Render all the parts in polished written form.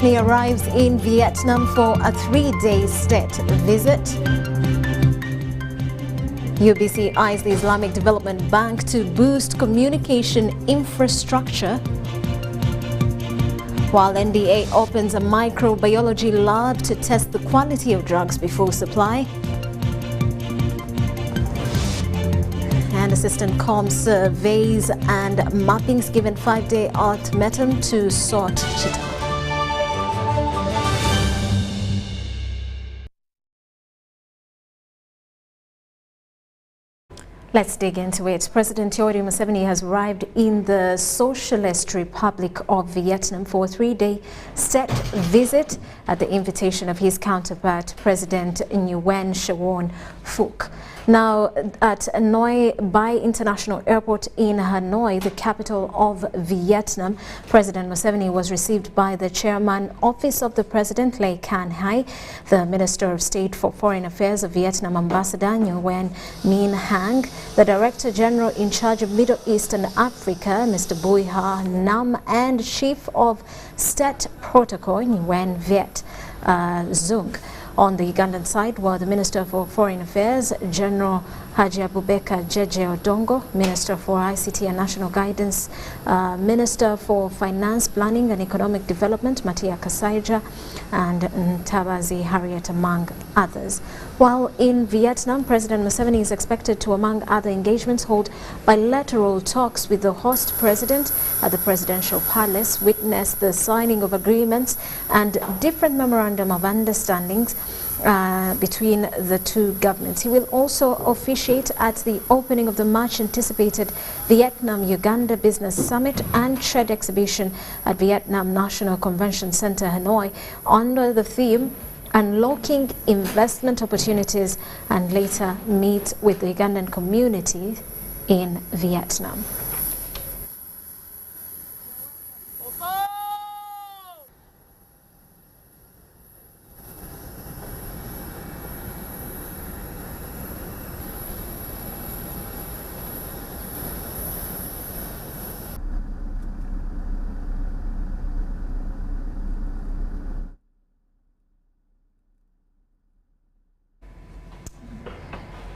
He arrives in Vietnam for a 3-day state visit. UBC eyes the Islamic Development Bank to boost communication infrastructure, while NDA opens a microbiology lab to test the quality of drugs before supply. And Assistant Com surveys and mappings given 5-day ultimatum to sort cheetah. Let's dig into it. President Yoweri Museveni has arrived in the Socialist Republic of Vietnam for a 3-day state visit at the invitation of his counterpart, President Nguyen Xuan Phuc. Now, at Noi Bai International Airport in Hanoi, the capital of Vietnam, President Museveni was received by the Chairman Office of the President, Lê Can Hai, the Minister of State for Foreign Affairs of Vietnam, Ambassador Nguyen Minh Hang, the Director General in charge of Middle East and Africa, Mr. Bui Ha Nam, and Chief of State Protocol, Nguyen Viet Zung. On the Ugandan side were the Minister for Foreign Affairs, General Haji Abubakar Jeje Odongo, Minister for ICT and National Guidance, Minister for Finance, Planning and Economic Development, Matia Kasaija, and Ntabazi Harriet, among others. While in Vietnam, President Museveni is expected to, among other engagements, hold bilateral talks with the host president at the Presidential Palace, witness the signing of agreements and different memorandum of understandings between the two governments. He will also officiate at the opening of the much-anticipated Vietnam-Uganda Business Summit and Trade Exhibition at Vietnam National Convention Center, Hanoi, under the theme Unlocking Investment Opportunities, and later meet with the Ugandan community in Vietnam.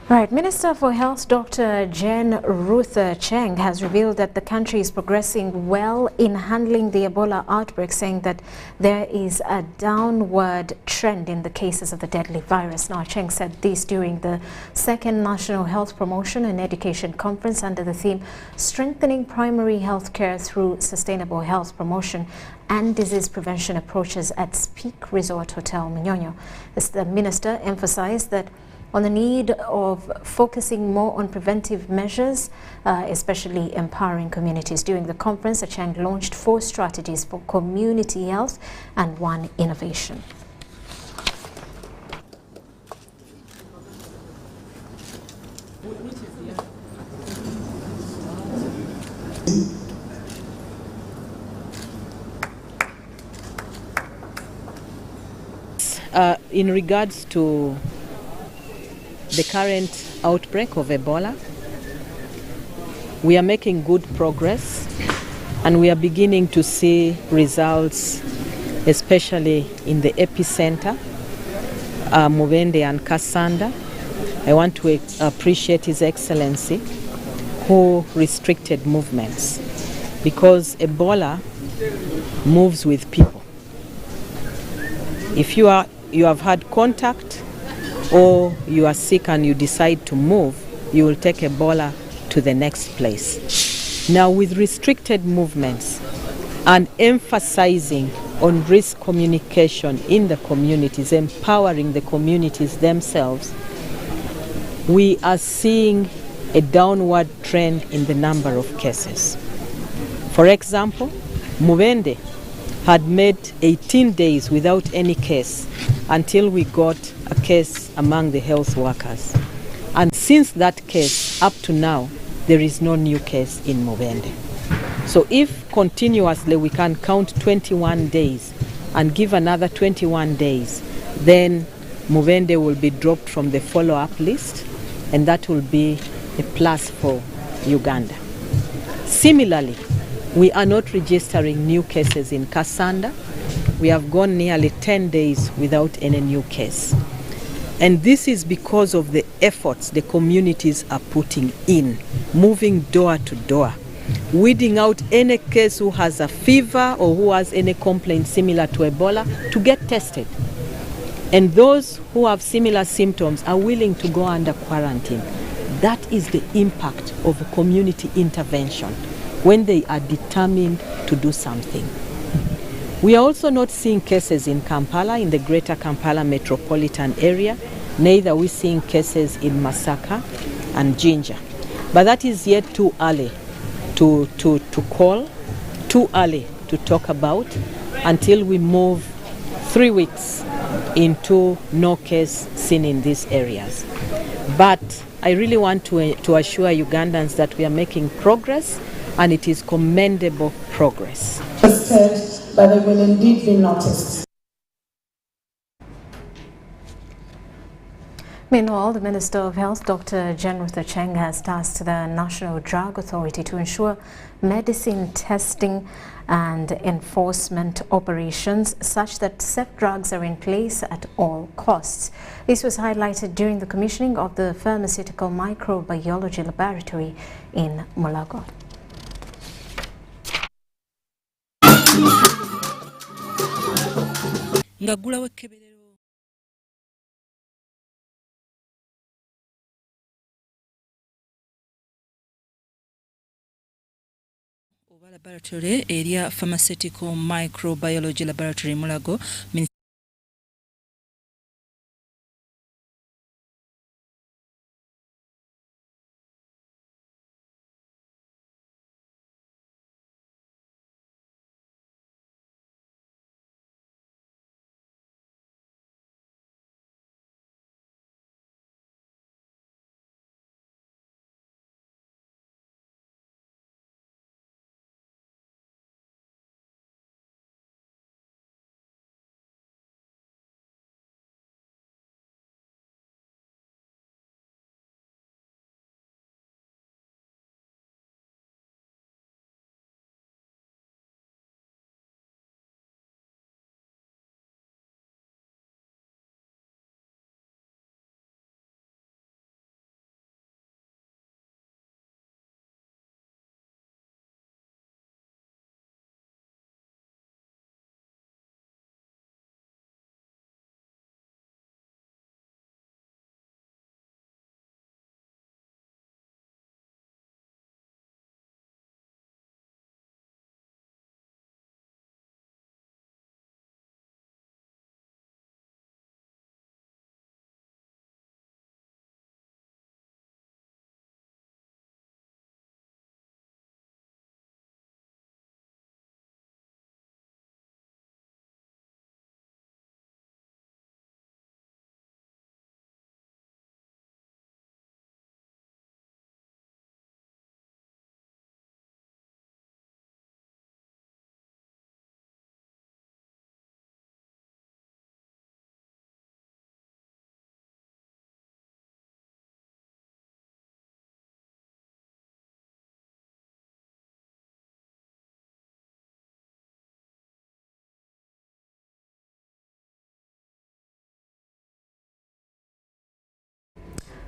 Right, Minister for Health Dr. Jane Ruth Cheng has revealed that the country is progressing well in handling the Ebola outbreak, saying that there is a downward trend in the cases of the deadly virus. Now, Cheng said this during the second National Health Promotion and Education Conference under the theme Strengthening Primary Health Care Through Sustainable Health Promotion and Disease Prevention Approaches at Speak Resort Hotel Munyonyo. As the minister emphasized that on the need of focusing more on preventive measures, especially empowering communities. During the conference, Cheng launched 4 strategies for community health and 1 innovation. In regards to the current outbreak of Ebola, we are making good progress and we are beginning to see results, especially in the epicenter, Mubende and Kasanda. I want to appreciate His Excellency who restricted movements, because Ebola moves with people. If you have had contact or you are sick and you decide to move, you will take Ebola to the next place. Now, with restricted movements and emphasizing on risk communication in the communities, empowering the communities themselves, we are seeing a downward trend in the number of cases. For example, Mubende had made 18 days without any case until we got a case among the health workers. And since that case, up to now, there is no new case in Mubende. So if continuously we can count 21 days and give another 21 days, then Mubende will be dropped from the follow-up list, and that will be a plus for Uganda. Similarly, we are not registering new cases in Kasanda, we have gone nearly 10 days without any new case. And this is because of the efforts the communities are putting in, moving door to door, weeding out any case who has a fever or who has any complaint similar to Ebola to get tested. And those who have similar symptoms are willing to go under quarantine. That is the impact of a community intervention when they are determined to do something. We are also not seeing cases in Kampala, in the greater Kampala metropolitan area. Neither are we seeing cases in Masaka and Jinja. But that is yet too early to call, too early to talk about, until we move 3 weeks into no case seen in these areas. But I really want to assure Ugandans that we are making progress, and it is commendable progress. But they will indeed be noticed. Meanwhile, the Minister of Health, Dr. Jane Ruth Acheng, has tasked the National Drug Authority to ensure medicine testing and enforcement operations such that safe drugs are in place at all costs. This was highlighted during the commissioning of the Pharmaceutical Microbiology Laboratory in Mulago. Laboratory area Pharmaceutical Microbiology Laboratory Mulago.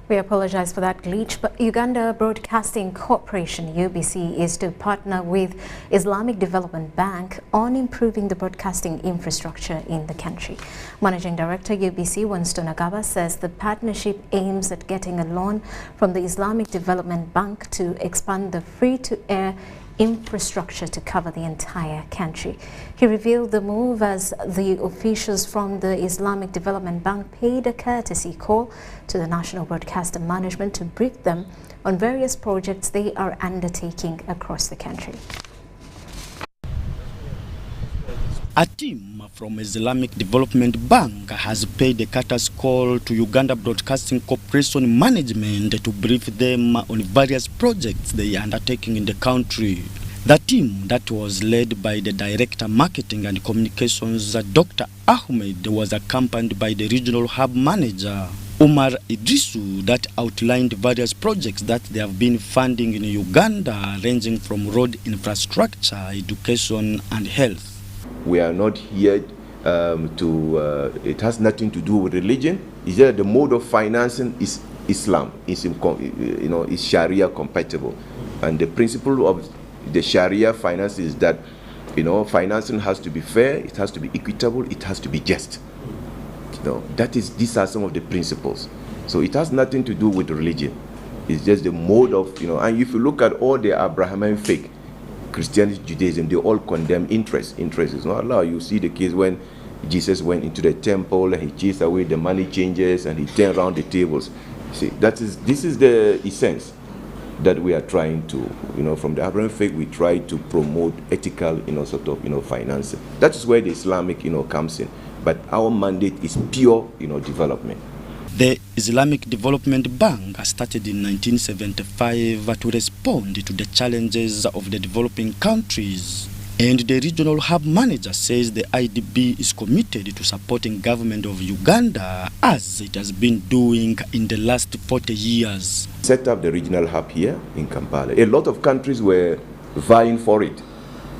We apologize for that glitch, but Uganda Broadcasting Corporation, UBC, is to partner with Islamic Development Bank on improving the broadcasting infrastructure in the country. Managing Director UBC, Winston Agaba, says the partnership aims at getting a loan from the Islamic Development Bank to expand the free-to-air infrastructure to cover the entire country. He revealed the move as the officials from the Islamic Development Bank paid a courtesy call to the National Broadcaster Management to brief them on various projects they are undertaking across the country. A team from Islamic Development Bank has paid a courtesy call to Uganda Broadcasting Corporation management to brief them on various projects they are undertaking in the country. The team that was led by the Director Marketing and Communications, Dr. Ahmed, was accompanied by the Regional Hub Manager, Umar Idrisu, that outlined various projects that they have been funding in Uganda, ranging from road infrastructure, education and health. We are not here it has nothing to do with religion. Is that the mode of financing is Islam, is Sharia compatible, and the principle of the Sharia finance is that financing has to be fair, it has to be equitable, it has to be just. These are some of the principles. So it has nothing to do with religion. It's just the mode of And if you look at all the Abrahamic faith, Christianity, Judaism, they all condemn interest. Interest is not allowed. You see the case when Jesus went into the temple and he chased away the money changers and he turned around the tables. See, this is the essence that we are trying to, from the Abrahamic faith, we try to promote ethical, financing. That is where the Islamic, comes in. But our mandate is pure, development. The Islamic Development Bank started in 1975 to respond to the challenges of the developing countries. And the regional hub manager says the IDB is committed to supporting government of Uganda as it has been doing in the last 40 years. Set up the regional hub here in Kampala. A lot of countries were vying for it.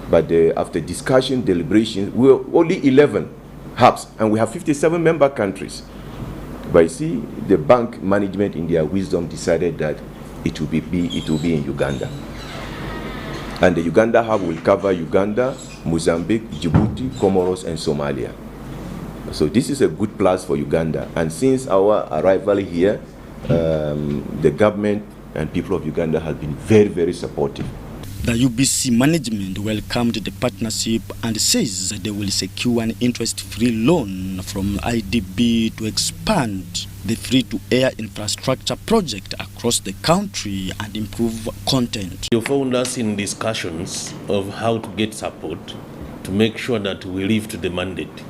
But after discussion, deliberation, we were only 11 hubs and we have 57 member countries. But you see, the bank management in their wisdom decided that it will be in Uganda. And the Uganda hub will cover Uganda, Mozambique, Djibouti, Comoros, and Somalia. So this is a good plus for Uganda. And since our arrival here, the government and people of Uganda have been very, very supportive. The UBC management welcomed the partnership and says they will secure an interest-free loan from IDB to expand the free-to-air infrastructure project across the country and improve content. You found us in discussions of how to get support to make sure that we live to the mandate.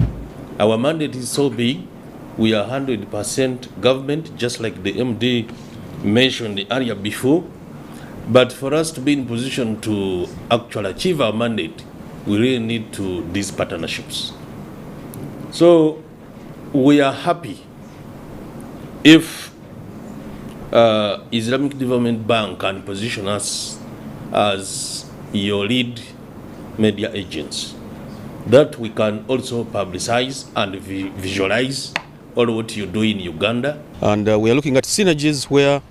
Our mandate is so big, we are 100% government, just like the MD mentioned earlier before. But for us to be in position to actually achieve our mandate, we really need these partnerships. So we are happy if Islamic Development Bank can position us as your lead media agents, that we can also publicize and visualize all what you do in Uganda. And we are looking at synergies where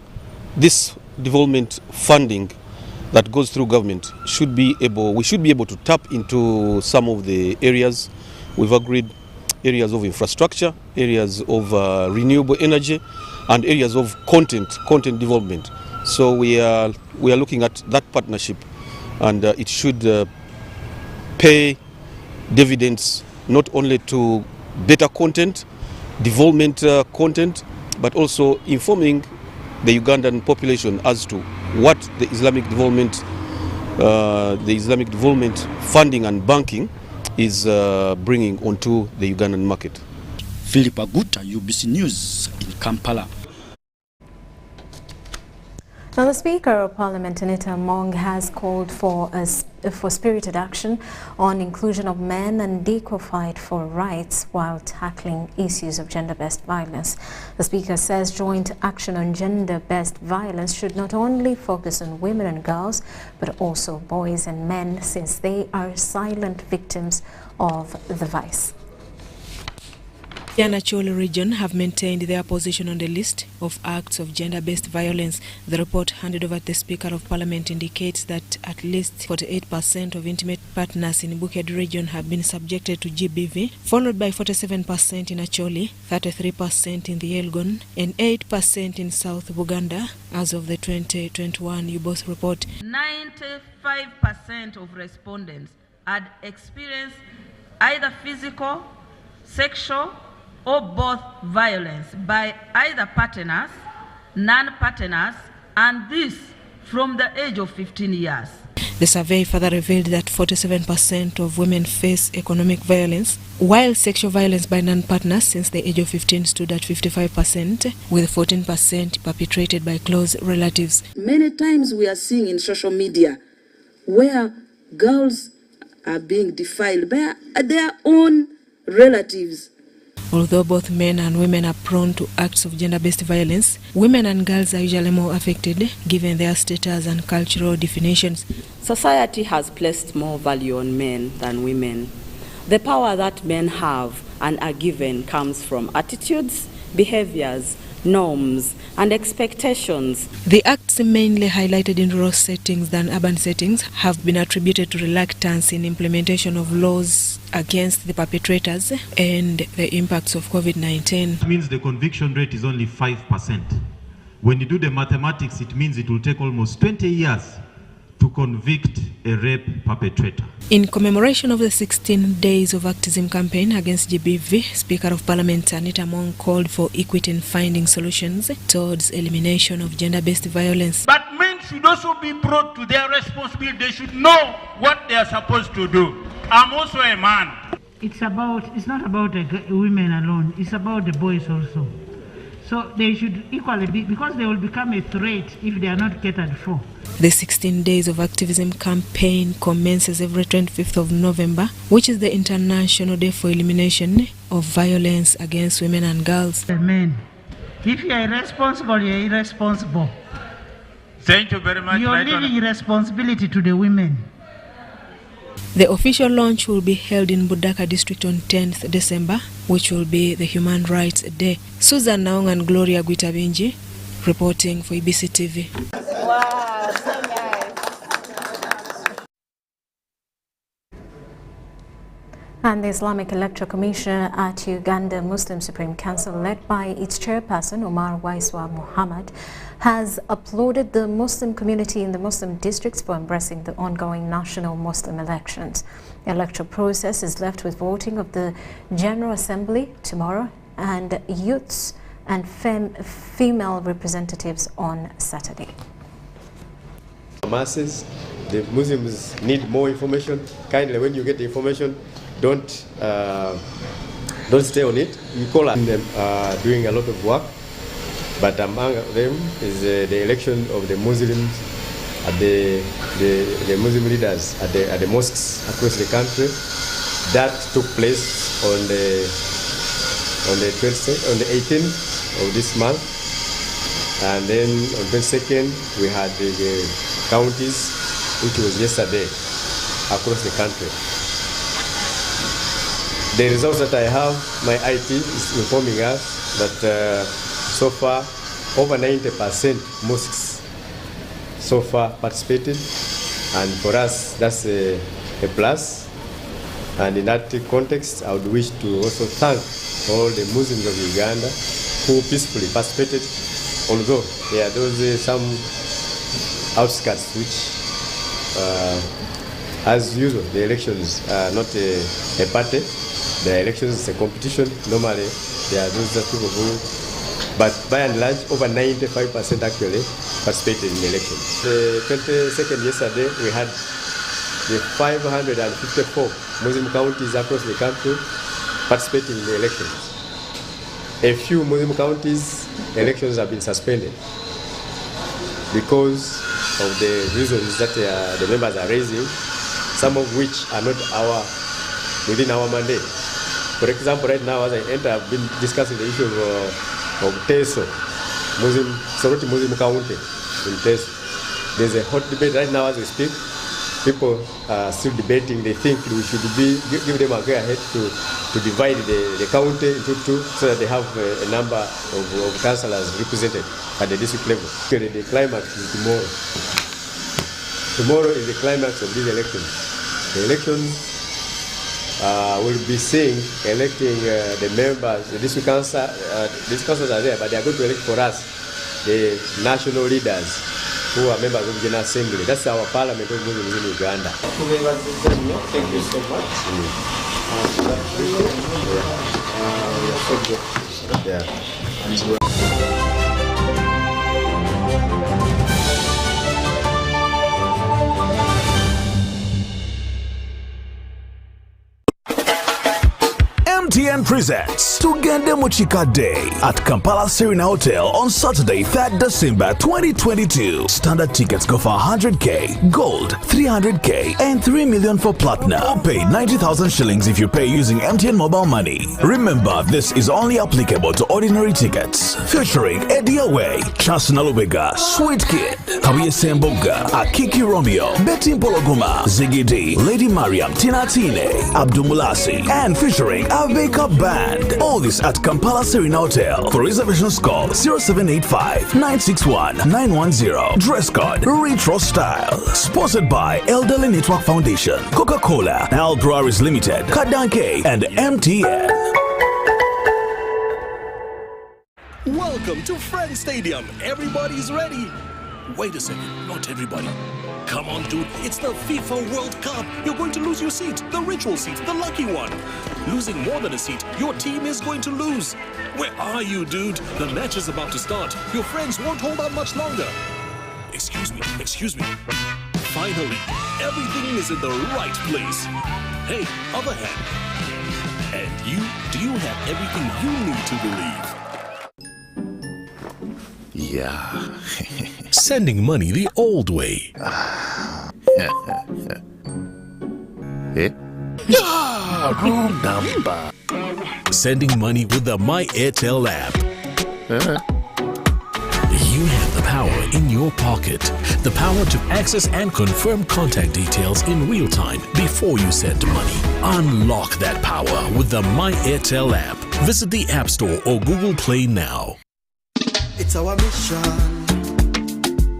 this development funding that goes through government we should be able to tap into some of the areas we've agreed, areas of infrastructure, areas of renewable energy, and areas of content development. So we are looking at that partnership, and it should pay dividends not only to better content, development content, but also informing the Ugandan population as to what the Islamic development funding and banking is bringing onto the Ugandan market. Philip Aguta, UBC News in Kampala. Now, the Speaker of Parliament, Anita Among, has called for spirited action on inclusion of men and equal fight for rights while tackling issues of gender-based violence. The Speaker says joint action on gender-based violence should not only focus on women and girls, but also boys and men, since they are silent victims of the vice. The Anacholi region have maintained their position on the list of acts of gender-based violence. The report handed over to the Speaker of Parliament indicates that at least 48% of intimate partners in Buked region have been subjected to GBV, followed by 47% in Acholi, 33% in the Elgon, and 8% in South Buganda. As of the 2021 UBOS report, 95% of respondents had experienced either physical, sexual, or both violence by either partners, non-partners, and this from the age of 15 years. The survey further revealed that 47% of women face economic violence, while sexual violence by non-partners since the age of 15 stood at 55%, with 14% perpetrated by close relatives. Many times we are seeing in social media where girls are being defiled by their own relatives. Although both men and women are prone to acts of gender-based violence, women and girls are usually more affected given their status and cultural definitions. Society has placed more value on men than women, The power that men have and are given comes from attitudes, behaviors, norms, and expectations. The acts mainly highlighted in rural settings than urban settings have been attributed to reluctance in implementation of laws against the perpetrators and the impacts of COVID-19. It means the conviction rate is only 5%. When you do the mathematics, it means it will take almost 20 years to convict a rape perpetrator. In commemoration of the 16 days of activism campaign against GBV, Speaker of Parliament Anita Among called for equity in finding solutions towards elimination of gender-based violence. But men should also be brought to their responsibility. They should know what they are supposed to do. I'm also a man. It's not about the women alone. It's about the boys also. So they should equally be, because they will become a threat if they are not catered for. The 16 days of activism campaign commences every 25th of November, which is the International Day for Elimination of Violence Against Women and Girls. The men, if you are irresponsible, you are irresponsible. Thank you very much. You are leaving responsibility to the women. The official launch will be held in Budaka district on 10th December, which will be the Human Rights Day. Susan Naong and Gloria Guitabinji reporting for UBC TV. Wow, so nice. And the Islamic Electoral Commission at Uganda Muslim Supreme Council, led by its chairperson Omar Waiswa Muhammad, has applauded the Muslim community in the Muslim districts for embracing the ongoing national Muslim elections. The electoral process is left with voting of the General Assembly tomorrow and youths and female representatives on Saturday. Masses, the Muslims need more information. Kindly, when you get the information, don't stay on it. You call them doing a lot of work. But among them is the election of the Muslims, the Muslim leaders at the mosques across the country. That took place on the 18th of this month, and then on 22nd we had the counties, which was yesterday across the country. The results that I have, my IT is informing us that. So far, over 90% mosques so far participated, and for us that's a plus. And in that context, I would wish to also thank all the Muslims of Uganda who peacefully participated, although there are those some outskirts which, as usual, the elections are not a party. The elections is a competition. Normally, there are those people who. But by and large, over 95% actually participated in the election. The 22nd yesterday, we had the 554 Muslim counties across the country participating in the elections. A few Muslim counties, elections have been suspended because of the reasons that the members are raising, some of which are not within our mandate. For example, right now, as I enter, I've been discussing the issue of Teso, Soroti Muslim County in Teso. There's a hot debate right now as we speak. People are still debating. They think we should give them a go ahead to divide the county into two so that they have a number of councillors represented at the district level. The climax is tomorrow. Tomorrow is the climax of this election. The election will be electing the members, the district councils are there, but they are going to elect for us the national leaders who are members of the General Assembly. That's our parliament of Muslims in Uganda. Thank you so much. MTN presents Tugende Muchika Day at Kampala Serena Hotel on Saturday, 3rd December 2022. Standard tickets go for 100k, gold 300k, and 3 million for platinum. Pay 90,000 shillings if you pay using MTN mobile money. Remember, this is only applicable to ordinary tickets. Featuring Eddie Away, Chance Nalubega, Sweet Kid, Kawiye Semboga, Akiki Romeo, Betty Pologuma, Ziggy D, Lady Mariam, Tina Tine, Abdumulasi, and featuring a Makeup Band. All this at Kampala Serena Hotel. For reservations, call 0785 961 910. Dress code Retro Style. Sponsored by Elderly Network Foundation, Coca-Cola, Al Breweries Limited, Kadanke, and MTN. Welcome to Friends Stadium. Everybody's ready. Wait a second, not everybody. Come on, dude, it's the FIFA World Cup. You're going to lose your seat, the ritual seat, the lucky one. Losing more than a seat, your team is going to lose. Where are you, dude? The match is about to start. Your friends won't hold out much longer. Excuse me. Finally, everything is in the right place. Hey, other hand. And you, do you have everything you need to believe? Yeah. Sending money the old way. Eh? Wrong number. Sending money with the My Airtel app. You have the power in your pocket. The power to access and confirm contact details in real time before you send money. Unlock that power with the My Airtel app. Visit the App Store or Google Play now. It's our mission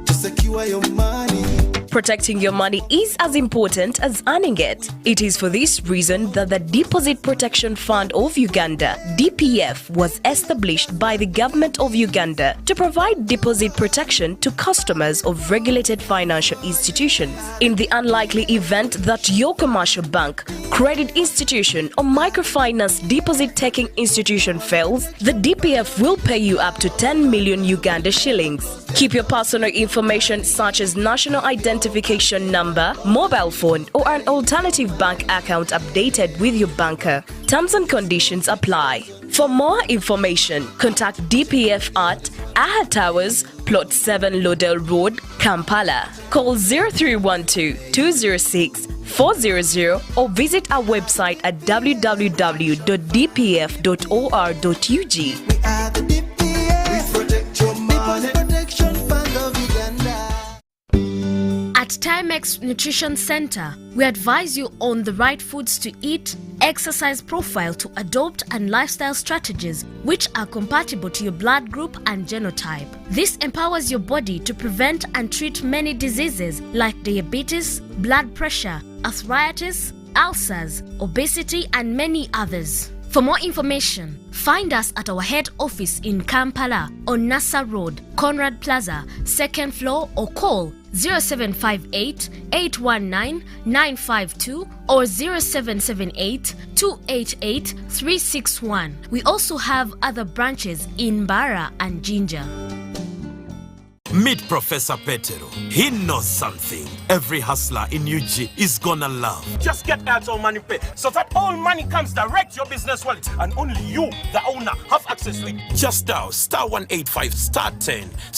to secure your money. Protecting your money is as important as earning it. It is for this reason that the Deposit Protection Fund of Uganda, DPF, was established by the government of Uganda to provide deposit protection to customers of regulated financial institutions. In the unlikely event that your commercial bank, credit institution, or microfinance deposit-taking institution fails, the DPF will pay you up to 10 million Uganda shillings. Keep your personal information such as national identification number, mobile phone, or an alternative bank account updated with your banker. Terms and conditions apply. For more information, contact DPF at Aha Towers, Plot 7 Lodell Road, Kampala. Call 0312 206 400 or visit our website at www.dpf.or.ug. We are the DPF. We protect your money. Protection Fund of Uganda. At Timex Nutrition Center, we advise you on the right foods to eat, exercise profile to adopt, and lifestyle strategies which are compatible to your blood group and genotype. This empowers your body to prevent and treat many diseases like diabetes, blood pressure, arthritis, ulcers, obesity, and many others. For more information, find us at our head office in Kampala on Nassa Road, Conrad Plaza, 2nd floor, or call 0758 819 952 or 0778 288 361. We also have other branches in Mbara and Jinja. Meet Professor Petero. He knows something every hustler in UG is gonna love. Just get Airtel Money Pay so that all money comes direct to your business wallet and only you, the owner, have access to it. Just dial *185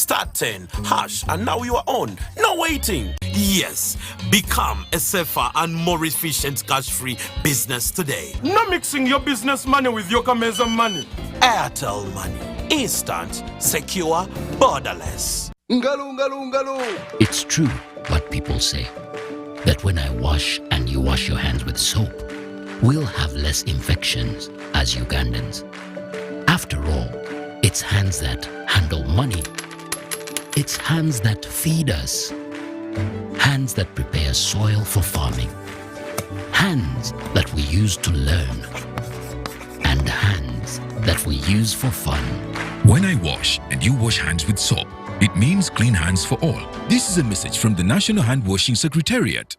*10 hash and now you are on. No waiting. Yes, become a safer and more efficient cash-free business today. No mixing your business money with your Kameza money. Airtel Money. Instant, secure, borderless. It's true what people say, that when I wash and you wash your hands with soap, we'll have less infections as Ugandans. After all, it's hands that handle money. It's hands that feed us. Hands that prepare soil for farming. Hands that we use to learn. And hands that we use for fun. When I wash and you wash hands with soap, it means clean hands for all. This is a message from the National Hand Washing Secretariat.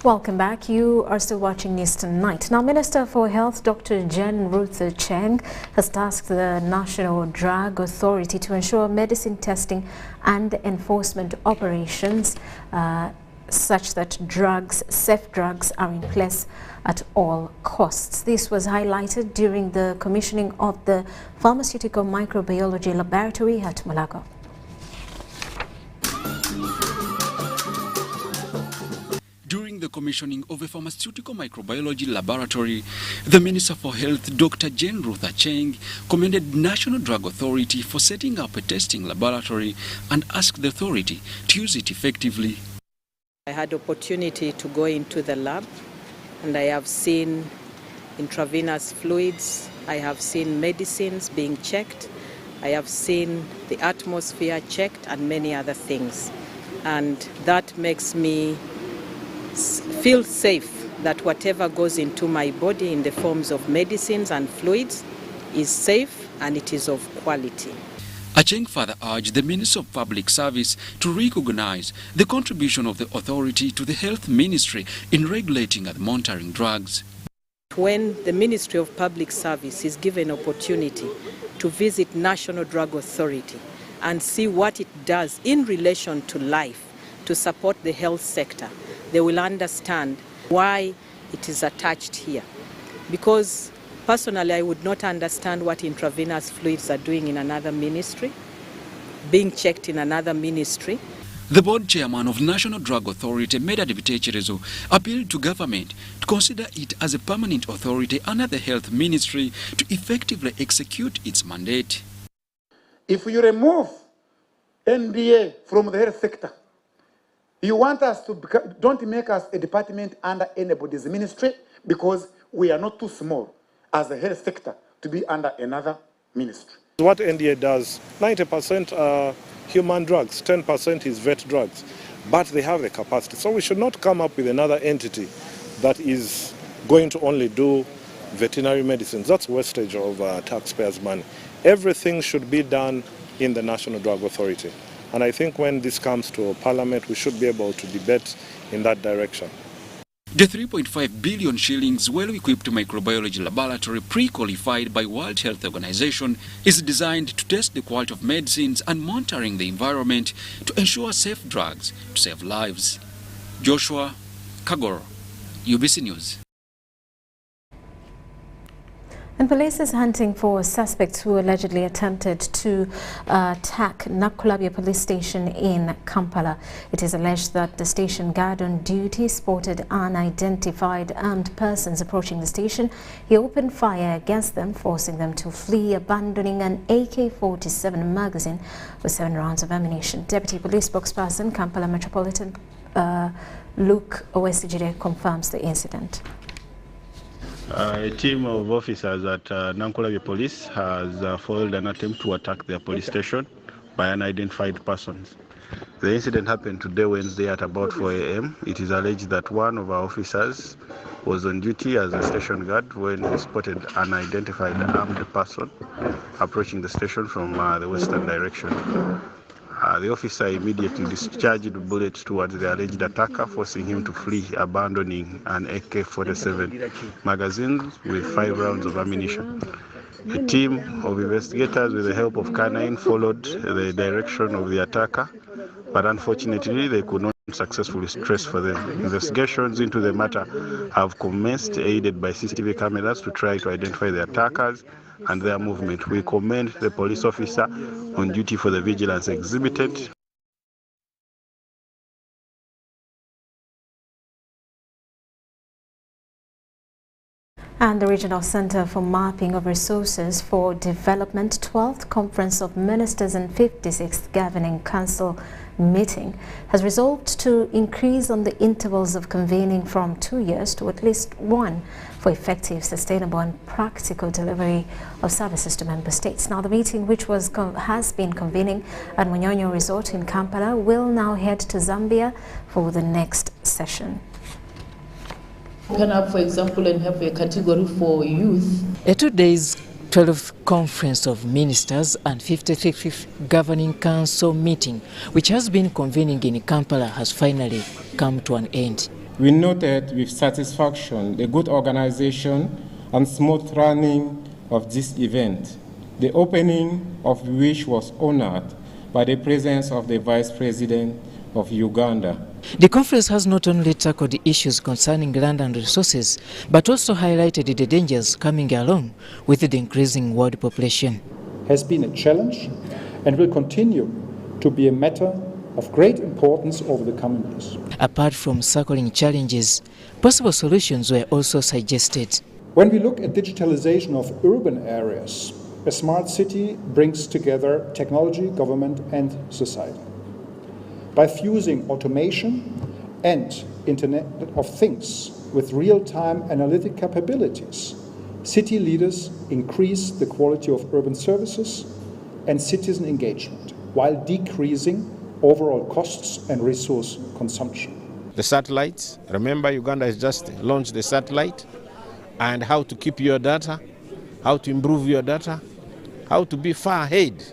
Welcome back. You are still watching News Tonight. Now, Minister for Health Dr. Jane Ruth Cheng has tasked the National Drug Authority to ensure medicine testing and enforcement operations such that safe drugs are in place at all costs. This was highlighted during the commissioning of the Pharmaceutical Microbiology Laboratory at Mulago. During the commissioning of a pharmaceutical microbiology laboratory, the Minister for Health, Dr. Jane Ruth Cheng, commended National Drug Authority for setting up a testing laboratory and asked the authority to use it effectively. I had opportunity to go into the lab and I have seen intravenous fluids, I have seen medicines being checked, I have seen the atmosphere checked and many other things. And that makes me feel safe that whatever goes into my body in the forms of medicines and fluids is safe and it is of quality. Cheng further urged the Minister of Public Service to recognize the contribution of the authority to the Health Ministry in regulating and monitoring drugs. When the Ministry of Public Service is given opportunity to visit National Drug Authority and see what it does in relation to life to support the health sector, they will understand why it is attached here. Because personally, I would not understand what intravenous fluids are doing in another ministry, being checked in another ministry. The board chairman of National Drug Authority, Meda Debitecherezo, appealed to government to consider it as a permanent authority under the Health Ministry to effectively execute its mandate. If you remove NDA from the health sector, you want us to don't make us a department under anybody's ministry, because we are not too small as a health sector to be under another ministry. What NDA does, 90% are human drugs, 10% is vet drugs, but they have the capacity. So we should not come up with another entity that is going to only do veterinary medicines. That's wastage of taxpayers' money. Everything should be done in the National Drug Authority. And I think when this comes to Parliament, we should be able to debate in that direction. The 3.5 billion shillings well-equipped microbiology laboratory pre-qualified by World Health Organization is designed to test the quality of medicines and monitoring the environment to ensure safe drugs to save lives. Joshua Kagoro, UBC News. And police is hunting for suspects who allegedly attempted to attack Nakulabya police station in Kampala. It is alleged that the station guard on duty spotted unidentified armed persons approaching the station. He opened fire against them, forcing them to flee, abandoning an AK-47 magazine with 7 rounds of ammunition. Deputy Police Spokesperson, Kampala Metropolitan Luke Owesijire confirms the incident. A team of officers at Nakulabya Police has foiled an attempt to attack their police station by unidentified persons. The incident happened today, Wednesday, at about 4 a.m. It is alleged that one of our officers was on duty as a station guard when he spotted an unidentified armed person approaching the station from the western direction. The officer immediately discharged bullets towards the alleged attacker, forcing him to flee, abandoning an AK-47 magazine with 5 rounds of ammunition. A team of investigators with the help of canine followed the direction of the attacker, but unfortunately they could not successfully trace for them. Investigations into the matter have commenced, aided by CCTV cameras, to try to identify the attackers and their movement. We commend the police officer on duty for the vigilance exhibited. And the Regional Center for Mapping of Resources for Development 12th Conference of Ministers and 56th Governing Council meeting has resolved to increase on the intervals of convening from 2 years to at least 1 for effective, sustainable and practical delivery of services to member states. Now, the meeting, which has been convening at Munyonyo Resort in Kampala, will now head to Zambia for the next session. Open up, for example, and have a category for youth. A 2 days 12th Conference of Ministers and 55th Governing Council meeting, which has been convening in Kampala, has finally come to an end. we noted with satisfaction the good organization and smooth running of this event, the opening of which was honored by the presence of the Vice President of Uganda. The conference has not only tackled the issues concerning land and resources, but also highlighted the dangers coming along with the increasing world population. Has been a challenge and will continue to be a matter of great importance over the coming years. Apart from circling challenges, possible solutions were also suggested. When we look at digitalization of urban areas, a smart city brings together technology, government, and society. By fusing automation and Internet of Things with real-time analytic capabilities, city leaders increase the quality of urban services and citizen engagement while decreasing overall costs and resource consumption. The satellites, remember Uganda has just launched the satellite, and how to keep your data, how to improve your data, how to be far ahead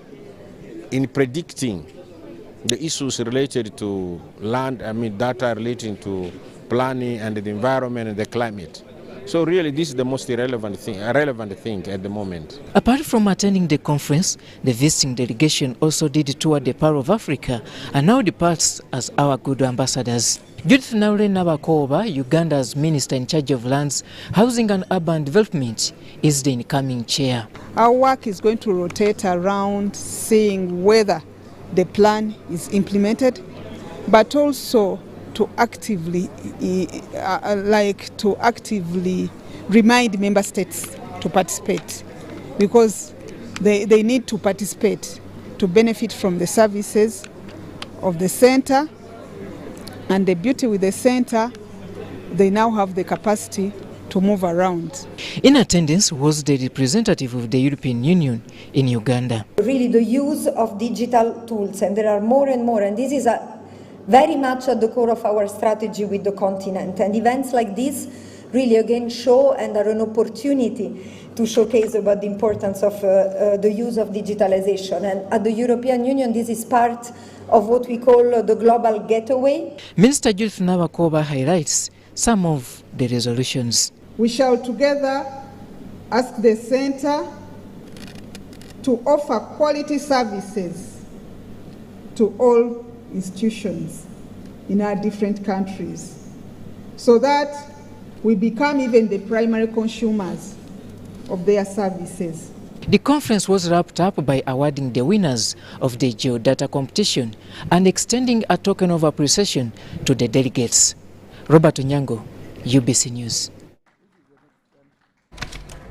in predicting the issues related to land, data relating to planning and the environment and the climate. So really this is the most relevant thing at the moment. Apart from attending the conference, the visiting delegation also did tour the Pearl of Africa and now departs as our good ambassadors. Judith Naure Nabakoba, Uganda's Minister in charge of lands, housing and urban development, is the incoming chair. Our work is going to rotate around seeing whether the plan is implemented, but also to actively remind member states to participate, because they need to participate to benefit from the services of the center. And the beauty with the center, they now have the capacity to move around. In attendance was the representative of the European Union in Uganda. Really the use of digital tools, and there are more and more, and this is very much at the core of our strategy with the continent. And events like this really again show and are an opportunity to showcase about the importance of the use of digitalization. And at the European Union, this is part of what we call the global getaway. Minister Judith Nabakoba highlights some of the resolutions. We shall together ask the center to offer quality services to all institutions in our different countries, so that we become even the primary consumers of their services. The conference was wrapped up by awarding the winners of the geodata competition and extending a token of appreciation to the delegates. Robert Onyango, UBC News.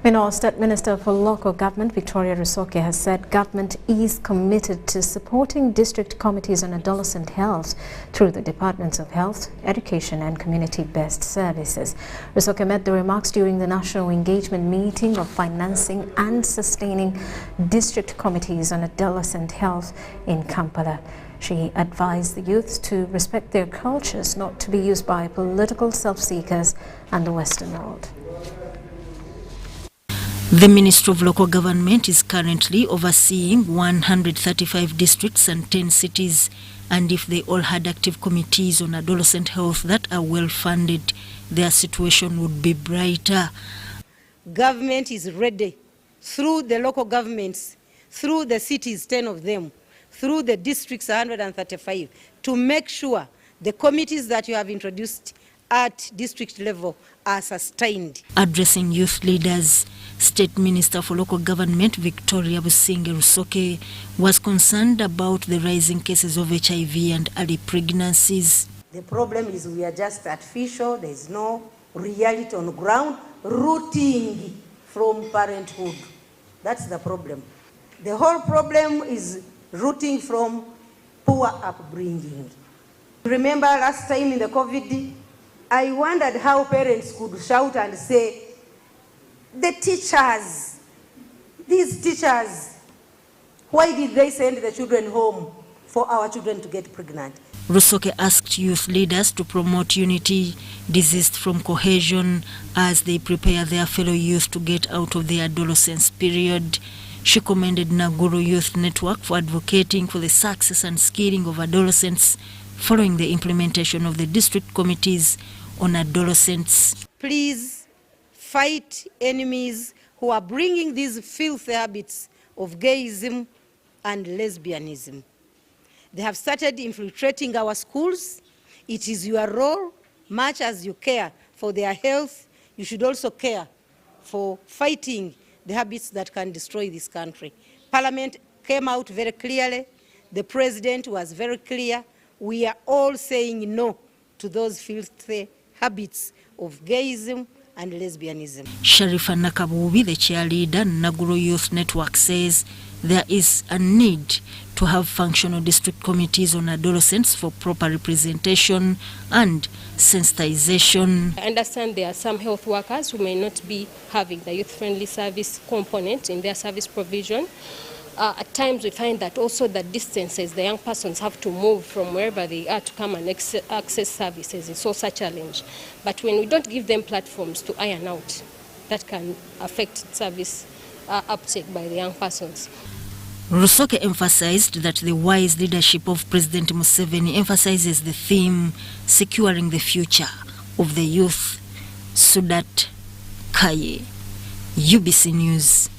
Meanwhile, State Minister for Local Government Victoria Rusoke has said government is committed to supporting district committees on adolescent health through the Departments of Health, Education and Community-Based Services. Rusoke made the remarks during the National Engagement Meeting of Financing and Sustaining District Committees on Adolescent Health in Kampala. She advised the youth to respect their cultures, not to be used by political self-seekers and the Western world. The Ministry of Local Government is currently overseeing 135 districts and 10 cities, and if they all had active committees on adolescent health that are well funded, their situation would be brighter. Government is ready through the local governments, through the cities, 10 of them, through the districts, 135, to make sure the committees that you have introduced at district level are sustained. Addressing youth leaders, State Minister for Local Government Victoria Rusoke was concerned about the rising cases of HIV and early pregnancies. The problem is we are just artificial, there is no reality on the ground, rooting from parenthood. That's the problem. The whole problem is rooting from poor upbringing. Remember last time in the COVID, I wondered how parents could shout and say, the teachers, these teachers, why did they send the children home for our children to get pregnant? Rusoke asked youth leaders to promote unity, desist from cohesion as they prepare their fellow youth to get out of the adolescence period. She commended Naguru Youth Network for advocating for the success and skilling of adolescents following the implementation of the district committees on adolescents. Please fight enemies who are bringing these filthy habits of gayism and lesbianism. They have started infiltrating our schools. It is your role, much as you care for their health, you should also care for fighting the habits that can destroy this country. Parliament came out very clearly. The President was very clear. We are all saying no to those filthy habits of gayism and lesbianism. Sharifa Nakabubi, the chair leader, Naguro Youth Network, says there is a need to have functional district committees on adolescents for proper representation and sensitization. I understand there are some health workers who may not be having the youth-friendly service component in their service provision. At times we find that also the distances the young persons have to move from wherever they are to come and access services is also a challenge. But when we don't give them platforms to iron out, that can affect service uptake by the young persons. Rusoke emphasized that the wise leadership of President Museveni emphasizes the theme securing the future of the youth. Sudat Kaye, UBC News.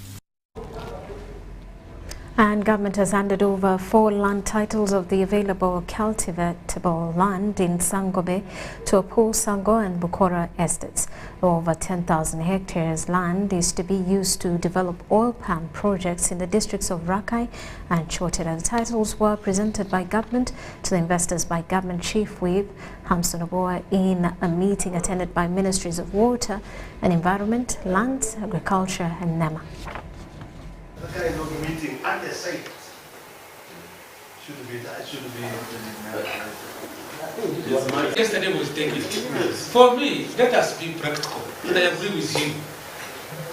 And government has handed over 4 land titles of the available cultivatable land in Sangobe to Opul Sango and Bukora estates. Over 10,000 hectares land is to be used to develop oil palm projects in the districts of Rakai and Chotera. The titles were presented by government to the investors by Government Chief Whip Hamson Oboa in a meeting attended by Ministries of Water and Environment, Lands, Agriculture and NEMA. The kind of meeting at the site should be Yesterday was taken. For me, let us be practical, and I agree with you.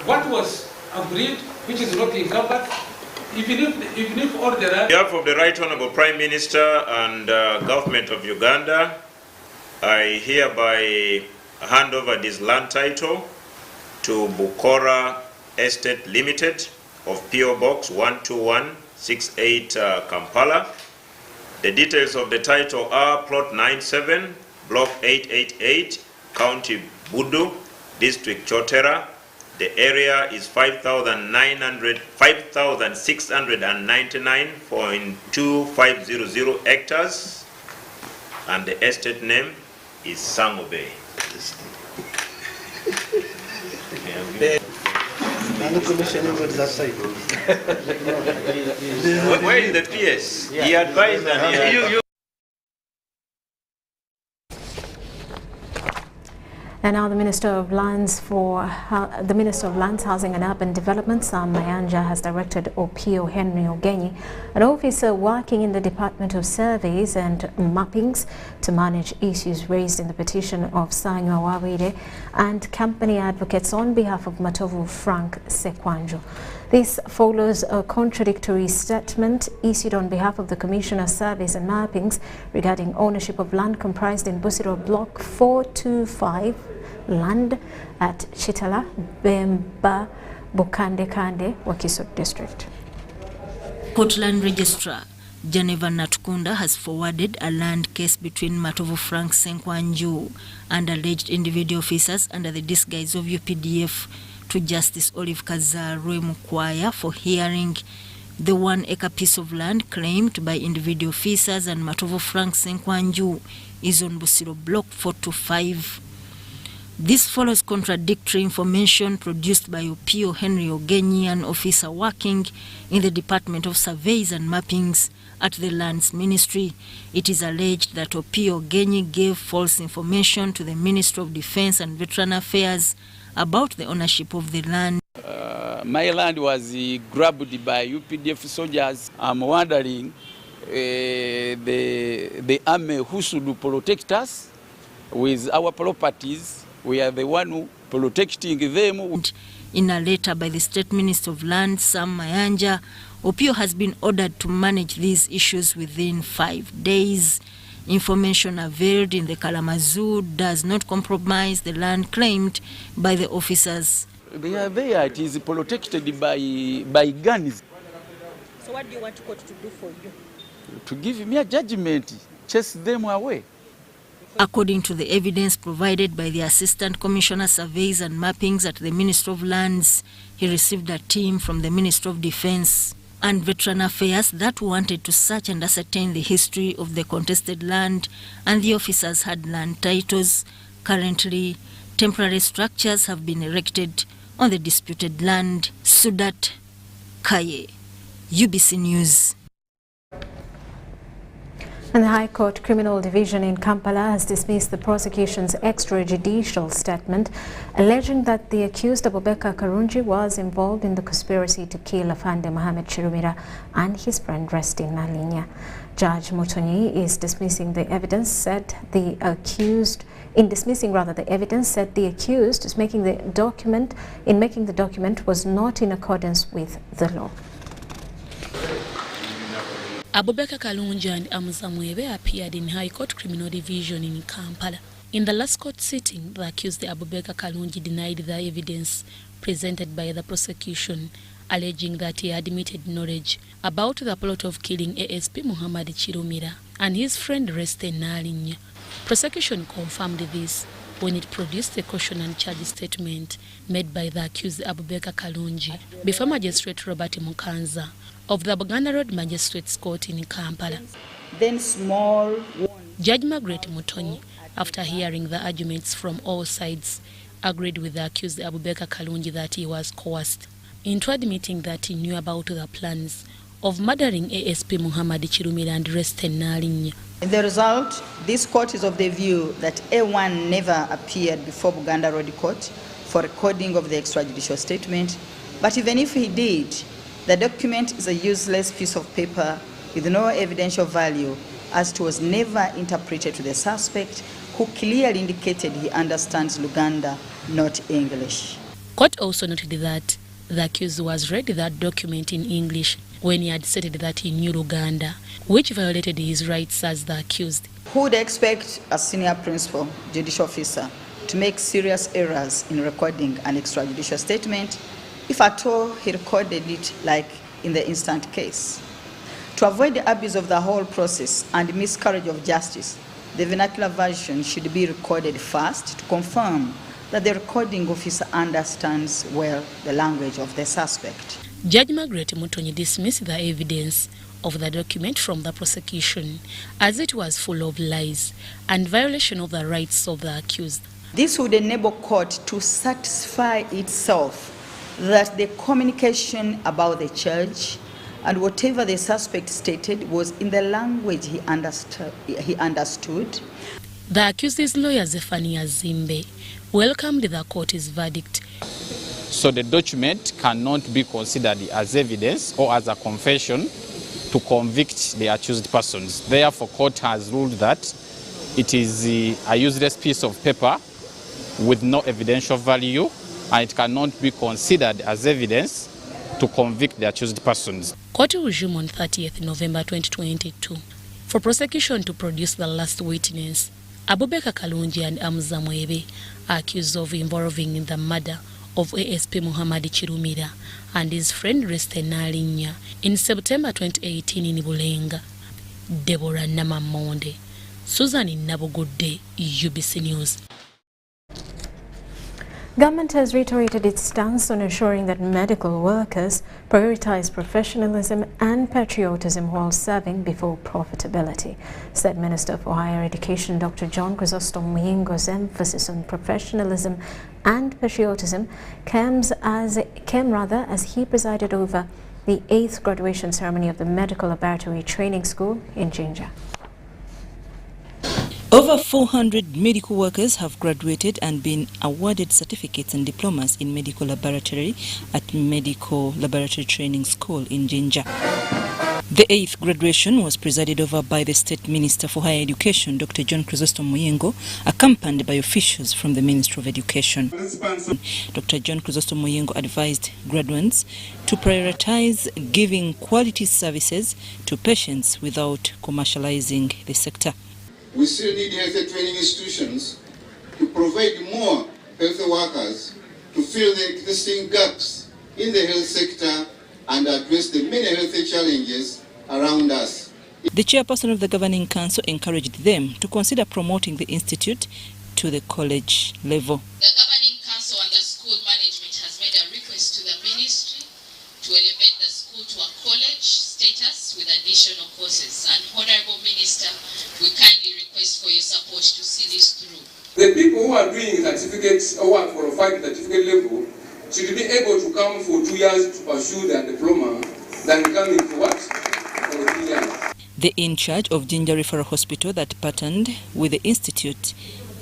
What was agreed, which is not in covered, even if all the on behalf of the Right Honourable Prime Minister and Government of Uganda, I hereby hand over this land title to Bukora Estate Limited of PO Box 12168 Kampala. The details of the title are Plot 97, Block 888, County Budu, District Chotera. The area is 5,699.2500 hectares, and the estate name is Sangobe. Where is the PS? He advised that And now the Minister of Lands, Housing and Urban Development, Sam Mayanja, has directed Opio Henry Ogenyi, an officer working in the Department of Surveys and Mappings, to manage issues raised in the petition of Sanywa Wawire and company advocates on behalf of Matovu Frank Sekwanjo. This follows a contradictory statement issued on behalf of the Commissioner of Surveys and Mappings regarding ownership of land comprised in Busiro Block 425 land at Chitala, Bemba, Bukande Kande, Wakiso District. Portland Registrar Geneva Natkunda has forwarded a land case between Matovu Frank Senkwanju and alleged individual officers under the disguise of UPDF to Justice Olive Kazarwe Mukwaya for hearing. The 1-acre piece of land claimed by individual officers and Matovu Frank Senkwanju is on Busiro Block 425. This follows contradictory information produced by Opio Henry Ogenyi, an officer working in the Department of Surveys and Mappings at the Lands Ministry. It is alleged that Opio Ogenyi gave false information to the Ministry of Defense and Veteran Affairs about the ownership of the land. My land was grabbed by UPDF soldiers. I'm wondering the army who should protect us with our properties. We are the one who protecting them. In a letter by the State Minister of Land, Sam Mayanja, Opio has been ordered to manage these issues within 5 days. Information availed in the Kalamazoo does not compromise the land claimed by the officers. They are there. It is protected by guns. So what do you want court to do for you? To give me a judgment, chase them away. According to the evidence provided by the Assistant Commissioner Surveys and Mappings at the Ministry of Lands, he received a team from the Ministry of Defence and Veteran Affairs that wanted to search and ascertain the history of the contested land, and the officers had land titles. Currently, temporary structures have been erected on the disputed land. Sudat Kaye, UBC News. And the High Court Criminal Division in Kampala has dismissed the prosecution's extrajudicial statement alleging that the accused Abubakar Karungi was involved in the conspiracy to kill Afande Mohamed Chirumira and his friend Restin Nalinya. Judge Mutonyi is dismissing the evidence, said the accused is making the document was not in accordance with the law. Abubakar Kalungi and Amuzamwebe appeared in High Court Criminal Division in Kampala. In the last court sitting, the accused Abubakar Kalungi denied the evidence presented by the prosecution, alleging that he admitted knowledge about the plot of killing ASP Mohamed Chirumira and his friend Restin Nalinya. Prosecution confirmed this when it produced a caution and charge statement made by the accused Abubakar Kalungi before Magistrate Robert Mukanza of the Buganda Road Magistrates Court in Kampala. Then Judge Margaret Mutonyi, after hearing the arguments from all sides, agreed with the accused Abubakar Kalungi that he was coerced into admitting that he knew about the plans of murdering ASP Mohamed Chirumira and Restin Nalinya. In the result, this court is of the view that A1 never appeared before Buganda Road Court for recording of the extrajudicial statement, but even if he did, the document is a useless piece of paper with no evidential value, as it was never interpreted to the suspect, who clearly indicated he understands Luganda, not English. Court also noted that the accused was read that document in English when he had stated that he knew Luganda, which violated his rights as the accused. Who would expect a senior principal judicial officer to make serious errors in recording an extrajudicial statement, if at all he recorded it like in the instant case? To avoid the abuse of the whole process and miscarriage of justice, the vernacular version should be recorded first to confirm that the recording officer understands well the language of the suspect. Judge Margaret Mutonyi dismissed the evidence of the document from the prosecution as it was full of lies and violation of the rights of the accused. This would enable court to satisfy itself that the communication about the charge and whatever the suspect stated was in the language he understood. The accused's lawyer Zephania Zimbe welcomed the court's verdict. So the document cannot be considered as evidence or as a confession to convict the accused persons. Therefore, court has ruled that it is a useless piece of paper with no evidential value, and it cannot be considered as evidence to convict the accused persons. Court will resume on 30th November 2022 for prosecution to produce the last witness. Abubakar Kalungi and Amuzamwebe are accused of involving in the murder of ASP Mohamed Chirumira and his friend Restin Nalinya in September 2018 in Bulenga. Deborah Namamonde, Susan Nabogode, UBC News. Government has reiterated its stance on ensuring that medical workers prioritize professionalism and patriotism while serving before profitability. Said Minister for Higher Education Dr. John Chrysostom Muyingo's emphasis on professionalism and patriotism came as he presided over the 8th graduation ceremony of the Medical Laboratory Training School in Jinja. Over 400 medical workers have graduated and been awarded certificates and diplomas in medical laboratory at Medical Laboratory Training School in Jinja. The 8th graduation was presided over by the State Minister for Higher Education, Dr. John Chrysostom Muyingo, accompanied by officials from the Ministry of Education. Dr. John Chrysostom Muyingo advised graduates to prioritize giving quality services to patients without commercializing the sector. We still need health training institutions to provide more health workers to fill the existing gaps in the health sector and address the many health challenges around us. The chairperson of the Governing Council encouraged them to consider promoting the institute to the college level. The Governing Council and the school management has made a request to the ministry to elevate the school to a college status with additional courses. And Honorable Minister, we kindly request for your support to see this through. The people who are doing certificates or are qualified at certificate level should be able to come for 2 years to pursue their diploma than coming for what? For 3 years. The in charge of Jinja Referral Hospital that partnered with the institute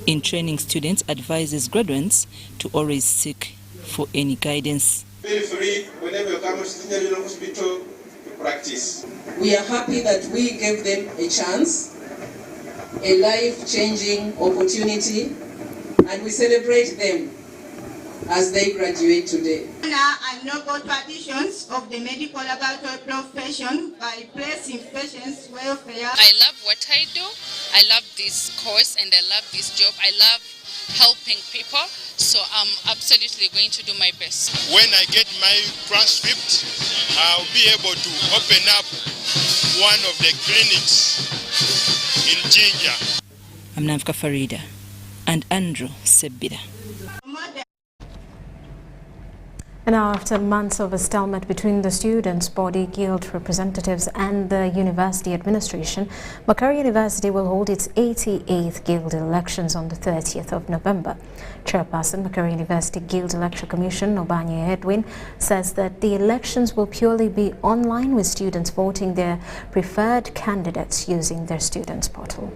in training students advises graduates to always seek for any guidance. Feel free whenever you come to Jinja Referral Hospital to practice. We are happy that we gave them a chance, a life-changing opportunity, and we celebrate them as they graduate today. And noble traditions of the medical laboratory profession by placing patients' welfare. I love what I do. I love this course and I love this job. I love helping people, so I'm absolutely going to do my best. When I get my transcript, I'll be able to open up one of the clinics in Jinja. I'm Navka Farida and Andrew Sebida. And now, after months of a stalemate between the students' body guild representatives and the university administration, Makerere University will hold its 88th guild elections on the 30th of November. Chairperson, Makerere University Guild Election Commission, Obanye Edwin, says that the elections will purely be online, with students voting their preferred candidates using their students' portal.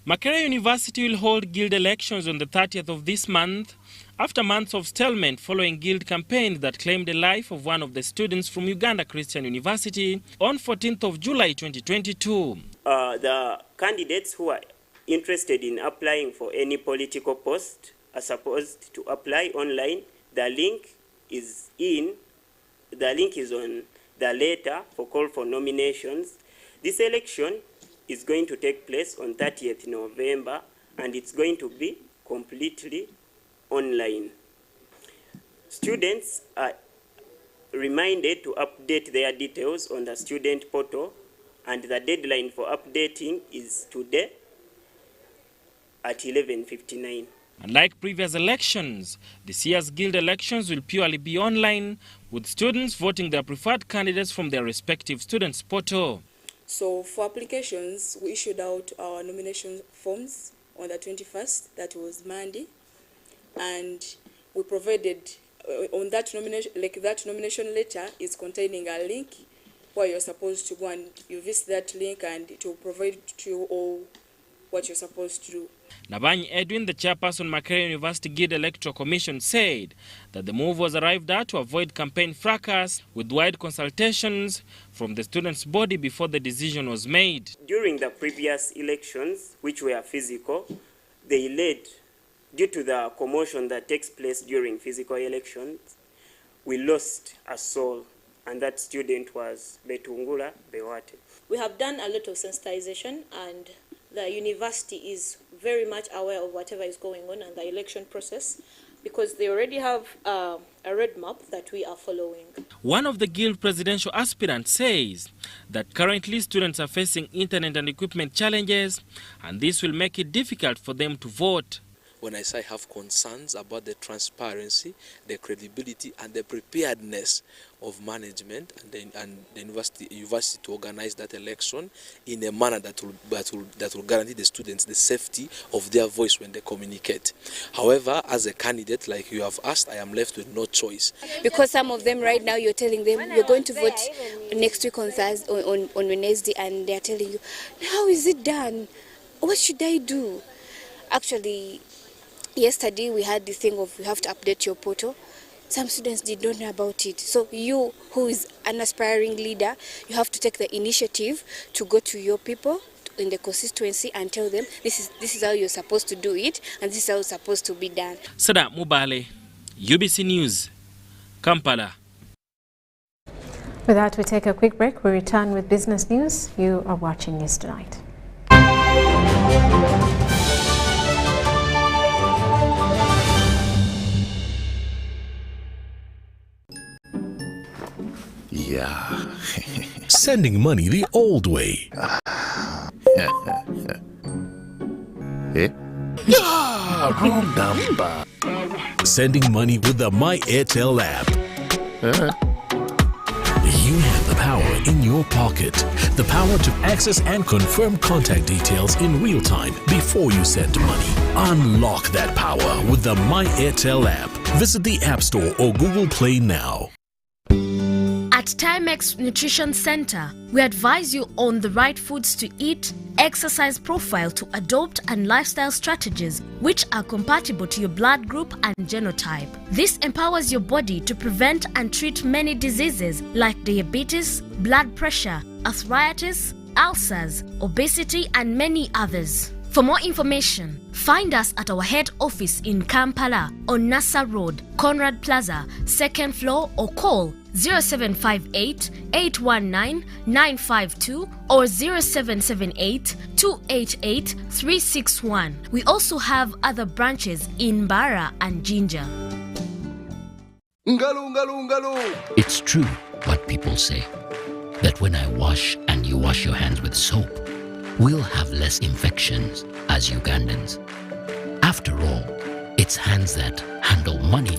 Makerere University will hold guild elections on the 30th of this month after months of stalemate following guild campaigns that claimed the life of one of the students from Uganda Christian University on 14th of July 2022. The candidates who are interested in applying for any political post are supposed to apply online. The link is on the letter for call for nominations. This election is going to take place on 30th November, and it's going to be completely online. Students are reminded to update their details on the student portal, and the deadline for updating is today at 11:59. Unlike previous elections, this year's guild elections will purely be online, with students voting their preferred candidates from their respective students' portal. So for applications, we issued out our nomination forms on the 21st, that was Monday, and we provided on that nomination, that nomination letter is containing a link where you're supposed to go and you visit that link and it will provide to you all what you're supposed to do. Nabany Edwin, the chairperson Makerere University Guild Electoral Commission, said that the move was arrived at to avoid campaign fracas with wide consultations from the students' body before the decision was made. During the previous elections, which were physical, they led, due to the commotion that takes place during physical elections, we lost a soul, and that student was Betungula Bewate. We have done a lot of sensitization, and the university is very much aware of whatever is going on in the election process, because they already have a roadmap that we are following. One of the guild presidential aspirants says that currently students are facing internet and equipment challenges, and this will make it difficult for them to vote. When I say I have concerns about the transparency, the credibility and the preparedness of management and the university to organize that election in a manner that will guarantee the students the safety of their voice when they communicate. However, as a candidate, like you have asked, I am left with no choice. Because some of them right now, you're telling them you're going to vote next week on Thursday, on Wednesday, and they're telling you, how is it done? What should I do? Actually, yesterday we had the thing of you have to update your portal. Some students did not know about it. So you, who is an aspiring leader, you have to take the initiative to go to your people in the constituency and tell them this is how you're supposed to do it, and this is how it's supposed to be done. Sada Mubale, UBC News, Kampala. With that, we take a quick break. We return with business news. You are watching News Tonight. Yeah. Sending money the old way. Eh? Wrong number. Sending money with the My Airtel app. You have the power in your pocket. The power to access and confirm contact details in real time before you send money. Unlock that power with the My Airtel app. Visit the App Store or Google Play now. At Timex Nutrition Center, we advise you on the right foods to eat, exercise profile to adopt, and lifestyle strategies which are compatible to your blood group and genotype. This empowers your body to prevent and treat many diseases like diabetes, blood pressure, arthritis, ulcers, obesity, and many others. For more information, find us at our head office in Kampala on Nassa Road, Conrad Plaza, 2nd floor, or call 0758 819 952 or 0778 288 361. We also have other branches in Bara and Jinja. It's true what people say, that when I wash and you wash your hands with soap, we'll have less infections as Ugandans. After all, it's hands that handle money.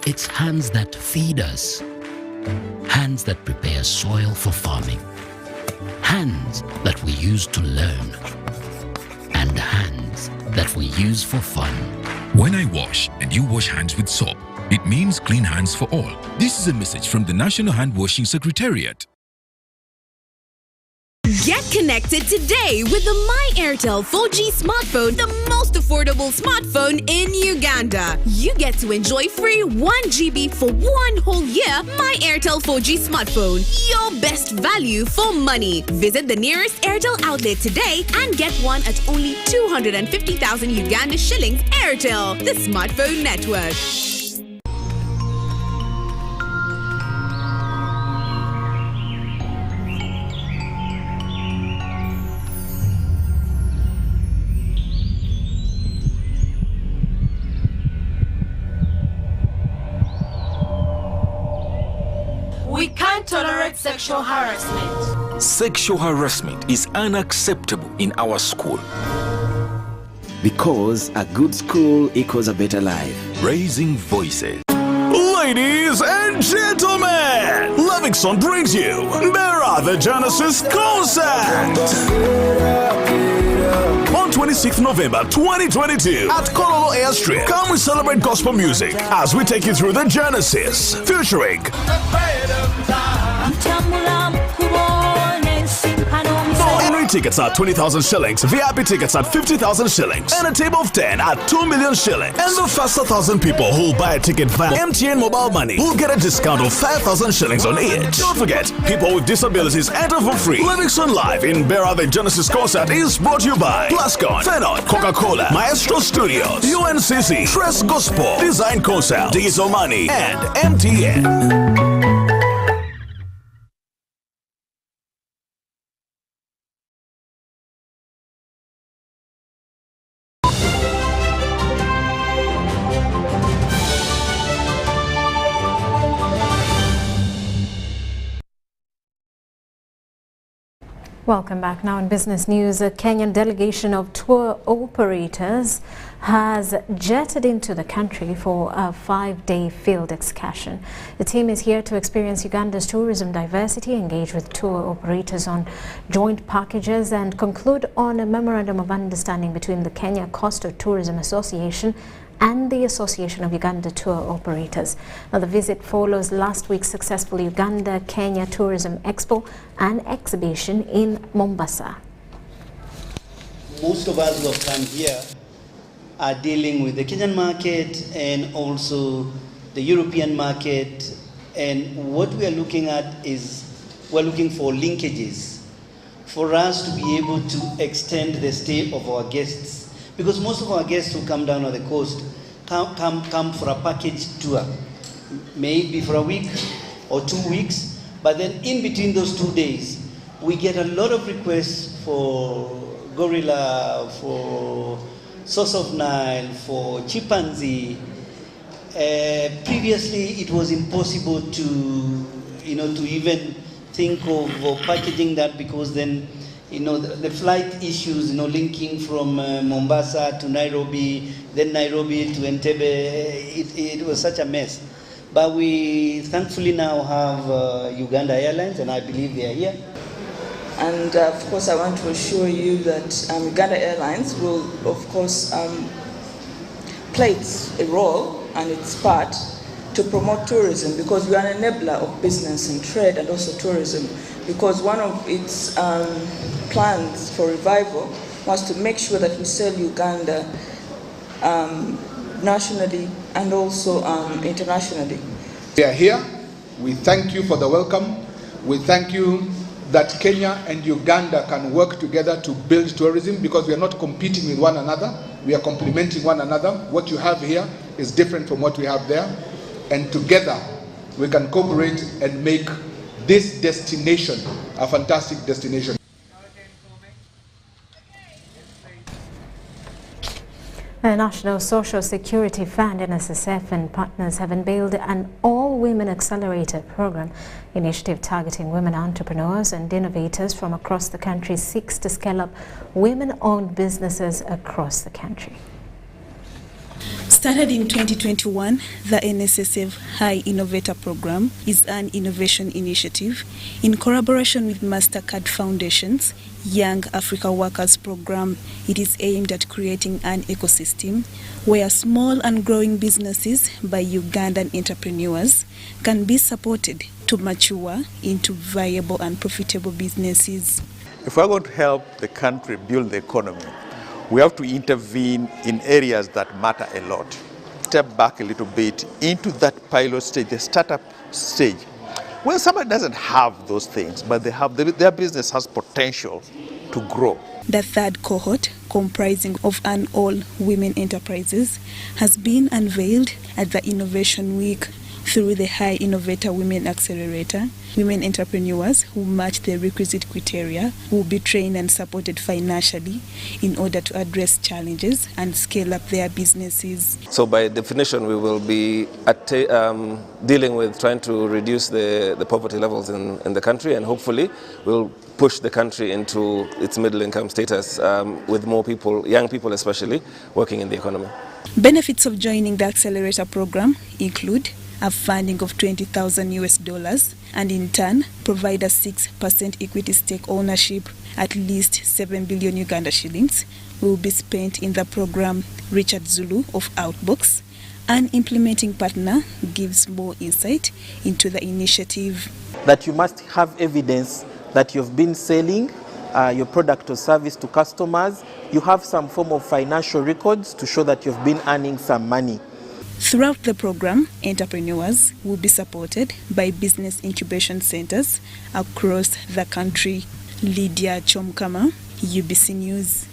It's hands that feed us. Hands that prepare soil for farming. Hands that we use to learn. And hands that we use for fun. When I wash and you wash hands with soap, it means clean hands for all. This is a message from the National Hand Washing Secretariat. Get connected today with the My Airtel 4G smartphone, the most affordable smartphone in Uganda. You get to enjoy free 1 GB for 1 whole year. My Airtel 4G smartphone, your best value for money. Visit the nearest Airtel outlet today and get one at only 250,000 Uganda shillings. Airtel, the smartphone network. We can't tolerate sexual harassment. Sexual harassment is unacceptable in our school. Because a good school equals a better life. Raising voices. Ladies and gentlemen, Livingston brings you Bera the Genesis concert on 26th November 2022 at Kololo Airstrip. Come we celebrate gospel music as we take you through the Genesis, featuring ordinary tickets at 20,000 shillings, VIP tickets at 50,000 shillings, and a table of 10 at 2 million shillings. And the first 1,000 people who will buy a ticket via MTN mobile money will get a discount of 5,000 shillings on each. Don't forget, people with disabilities enter for free. Livingston Live in Bera the Genesis concert is brought to you by Plascon, Fenon, Coca-Cola, Maestro Studios, UNCC, Tress Gospel, Design Consult, Diesel Money, and MTN. Welcome back. Now in business news, a Kenyan delegation of tour operators has jetted into the country for a 5-day field excursion. The team is here to experience Uganda's tourism diversity, engage with tour operators on joint packages, and conclude on a memorandum of understanding between the Kenya Coastal Tourism Association and the Association of Uganda Tour Operators. Now, the visit follows last week's successful Uganda-Kenya Tourism Expo and exhibition in Mombasa. Most of us who have come here are dealing with the Kenyan market and also the European market. And what we are looking at is we're looking for linkages for us to be able to extend the stay of our guests. Because most of our guests who come down on the coast come for a package tour, maybe for a week or 2 weeks, but then in between those 2 days, we get a lot of requests for gorilla, for source of Nile, for chimpanzee. Previously, it was impossible to to even think of packaging that, because then, the flight issues, linking from Mombasa to Nairobi, then Nairobi to Entebbe, it was such a mess. But we thankfully now have Uganda Airlines, and I believe they are here. And of course, I want to assure you that Uganda Airlines will, of course, play a role and its part to promote tourism, because we are an enabler of business and trade and also tourism, because one of its plans for revival was to make sure that we sell Uganda nationally and also internationally. We are here. We thank you for the welcome. We thank you that Kenya and Uganda can work together to build tourism, because we are not competing with one another. We are complementing one another. What you have here is different from what we have there. And together we can cooperate and make this destination a fantastic destination. The National Social Security Fund, NSSF, and partners have unveiled an all-women accelerator program. Initiative targeting women entrepreneurs and innovators from across the country seeks to scale up women-owned businesses across the country. Started in 2021, the NSSF High Innovator Program is an innovation initiative in collaboration with MasterCard Foundation's Young Africa Workers Program. It is aimed at creating an ecosystem where small and growing businesses by Ugandan entrepreneurs can be supported to mature into viable and profitable businesses. If we're going to help the country build the economy, we have to intervene in areas that matter a lot. Step back a little bit into that pilot stage, the startup stage. When somebody doesn't have those things, but their business has potential to grow. The third cohort, comprising of an all-women enterprises, has been unveiled at the Innovation Week. Through the High Innovator Women Accelerator, women entrepreneurs who match the requisite criteria will be trained and supported financially in order to address challenges and scale up their businesses. So by definition, we will be dealing with trying to reduce the poverty levels in the country, and hopefully we'll push the country into its middle income status with more people, young people especially, working in the economy. Benefits of joining the Accelerator program include a funding of $20,000 and in turn provide a 6% equity stake ownership. At least 7 billion Uganda shillings will be spent in the program. Richard Zulu of Outbox, an implementing partner, gives more insight into the initiative. That you must have evidence that you've been selling your product or service to customers. You have some form of financial records to show that you've been earning some money. Throughout the program, entrepreneurs will be supported by business incubation centers across the country. Lydia Chomkama, UBC News.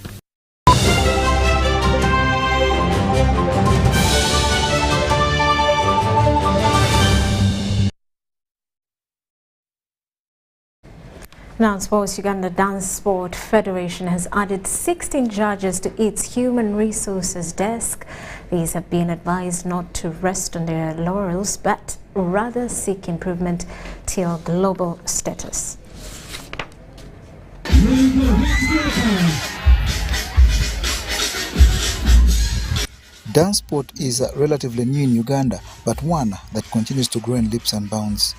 Now in sports, Uganda Dance Sport Federation has added 16 judges to its human resources desk. These have been advised not to rest on their laurels, but rather seek improvement till global status. Dance sport is relatively new in Uganda, but one that continues to grow in leaps and bounds.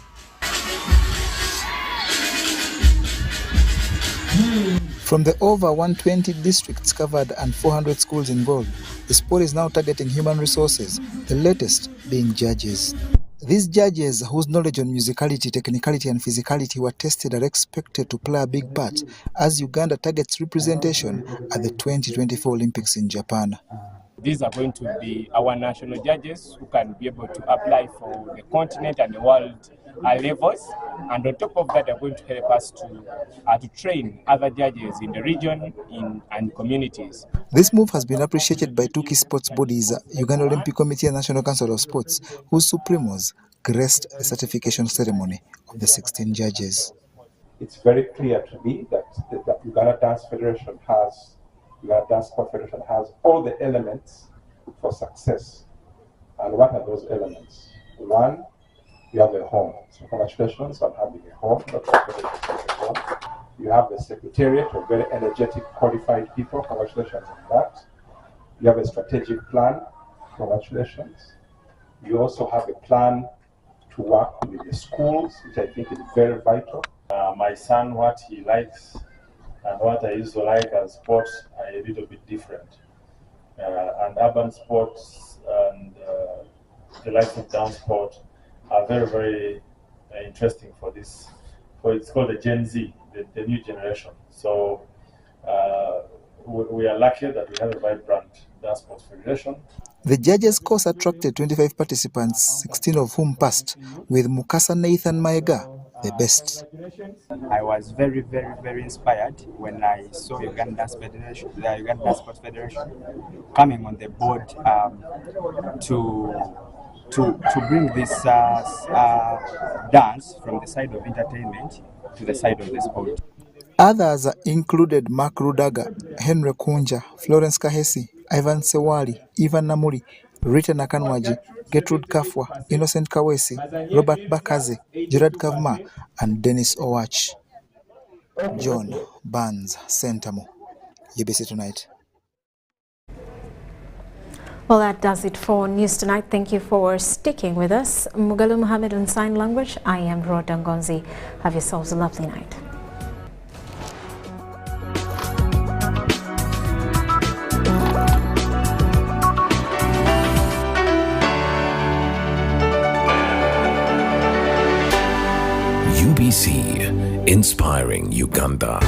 From the over 120 districts covered and 400 schools involved, the sport is now targeting human resources, the latest being judges. These judges, whose knowledge on musicality, technicality and physicality were tested, are expected to play a big part as Uganda targets representation at the 2024 Olympics in Japan. These are going to be our national judges who can be able to apply for the continent and the world levels, and on top of that, they're going to help us to train other judges in the region and communities. This move has been appreciated by two key sports bodies, Uganda Olympic Committee and National Council of Sports, whose supremos graced the certification ceremony of the 16 judges. It's very clear to me that the Uganda Dance Sport Federation has all the elements for success. And what are those elements? One, You have a home. So congratulations on having a home. You have a secretariat of very energetic, qualified people. Congratulations on that. You have a strategic plan. Congratulations. You also have a plan to work with the schools, which I think is very vital. My son, what he likes and what I used to like as sports are a little bit different. And urban sports and the likes of down sport are very, very interesting for this. It's called the Gen Z, the new generation. So we are lucky that we have a vibrant dance sports federation. The judges' course attracted 25 participants, 16 of whom passed, with Mukasa Nathan Maega the best. I was very, very, very inspired when I saw Uganda Dance Federation, the Uganda Dance Sports Federation, coming on the board to bring this dance from the side of entertainment to the side of the sport. Others included Mark Rudaga, Henry Kunja, Florence Kahesi, Ivan Sewali, Ivan Namuri, Rita Nakanwaji, Gertrude Kafwa, Innocent Kawesi, Robert Bakaze, Gerard Kavma, and Dennis Owach. John Barnes, Sentamo, UBC Tonight. Well, that does it for News Tonight. Thank you for sticking with us. Mugalu Mohammed on Sign Language. I am Rhoda Ngonzi. Have yourselves a lovely night. UBC, inspiring Uganda.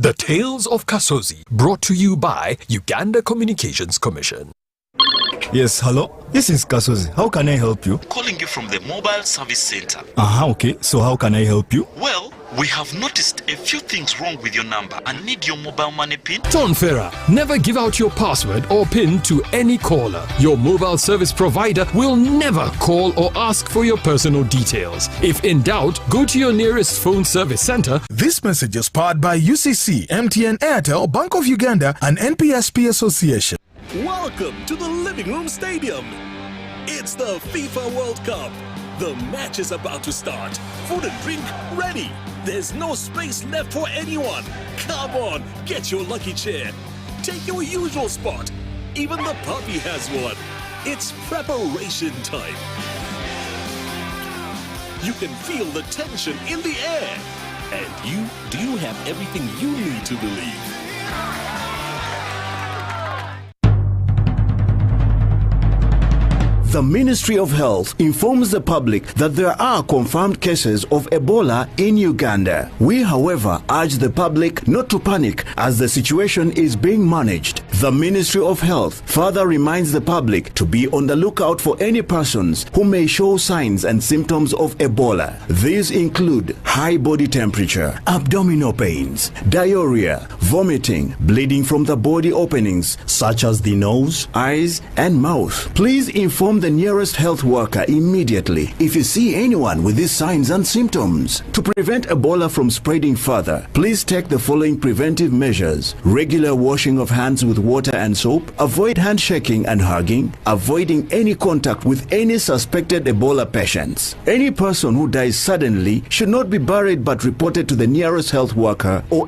The Tales of Kasozi, brought to you by Uganda Communications Commission. Yes, hello? This is Kasozi. How can I help you? Calling you from the mobile service center. Okay. So how can I help you? Well, we have noticed a few things wrong with your number and need your mobile money PIN. Ton Ferrer, never give out your password or PIN to any caller. Your mobile service provider will never call or ask for your personal details. If in doubt, go to your nearest phone service center. This message is powered by UCC, MTN, Airtel, Bank of Uganda, and NPSP Association. Welcome to the Living Room Stadium. It's the FIFA World Cup. The match is about to start. Food and drink ready. There's no space left for anyone. Come on, get your lucky chair. Take your usual spot. Even the puppy has one. It's preparation time. You can feel the tension in the air. And do you have everything you need to believe? The Ministry of Health informs the public that there are confirmed cases of Ebola in Uganda. We, however, urge the public not to panic as the situation is being managed. The Ministry of Health further reminds the public to be on the lookout for any persons who may show signs and symptoms of Ebola. These include high body temperature, abdominal pains, diarrhea, vomiting, bleeding from the body openings such as the nose, eyes, and mouth. Please inform the nearest health worker immediately if you see anyone with these signs and symptoms. To prevent Ebola from spreading further, please take the following preventive measures: regular washing of hands with water and soap, avoid handshaking and hugging, avoiding any contact with any suspected Ebola patients. Any person who dies suddenly should not be buried but reported to the nearest health worker or